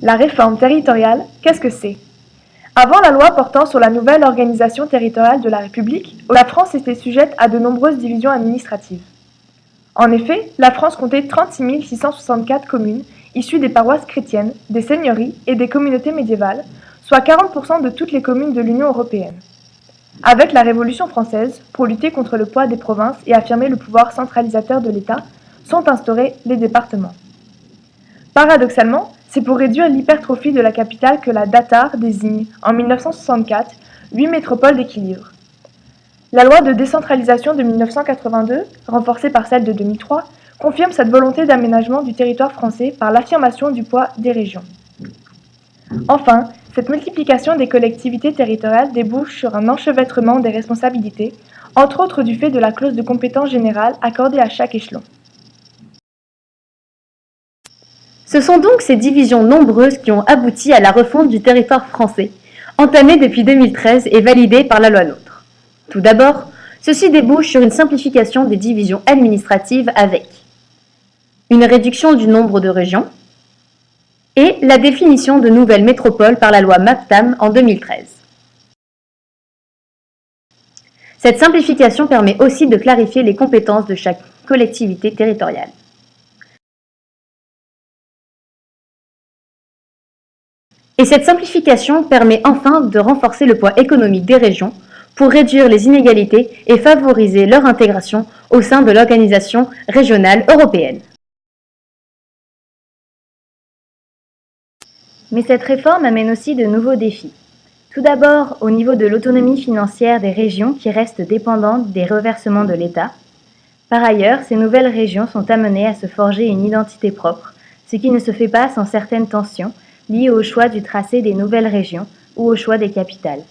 La réforme territoriale, qu'est-ce que c'est? Avant la loi portant sur la nouvelle organisation territoriale de la République, la France était sujette à de nombreuses divisions administratives. En effet, la France comptait 36 664 communes issues des paroisses chrétiennes, des seigneuries et des communautés médiévales, soit 40% de toutes les communes de l'Union européenne. Avec la Révolution française, pour lutter contre le poids des provinces et affirmer le pouvoir centralisateur de l'État, sont instaurés les départements. Paradoxalement, c'est pour réduire l'hypertrophie de la capitale que la DATAR désigne, en 1964, 8 métropoles d'équilibre. La loi de décentralisation de 1982, renforcée par celle de 2003, confirme cette volonté d'aménagement du territoire français par l'affirmation du poids des régions. Enfin, cette multiplication des collectivités territoriales débouche sur un enchevêtrement des responsabilités, entre autres du fait de la clause de compétence générale accordée à chaque échelon. Ce sont donc ces divisions nombreuses qui ont abouti à la refonte du territoire français, entamée depuis 2013 et validée par la loi NOTRe. Tout d'abord, ceci débouche sur une simplification des divisions administratives avec une réduction du nombre de régions et la définition de nouvelles métropoles par la loi MAPTAM en 2013. Cette simplification permet aussi de clarifier les compétences de chaque collectivité territoriale. Et cette simplification permet enfin de renforcer le poids économique des régions pour réduire les inégalités et favoriser leur intégration au sein de l'organisation régionale européenne. Mais cette réforme amène aussi de nouveaux défis. Tout d'abord, au niveau de l'autonomie financière des régions qui restent dépendantes des reversements de l'État. Par ailleurs, ces nouvelles régions sont amenées à se forger une identité propre, ce qui ne se fait pas sans certaines tensions liées au choix du tracé des nouvelles régions ou au choix des capitales.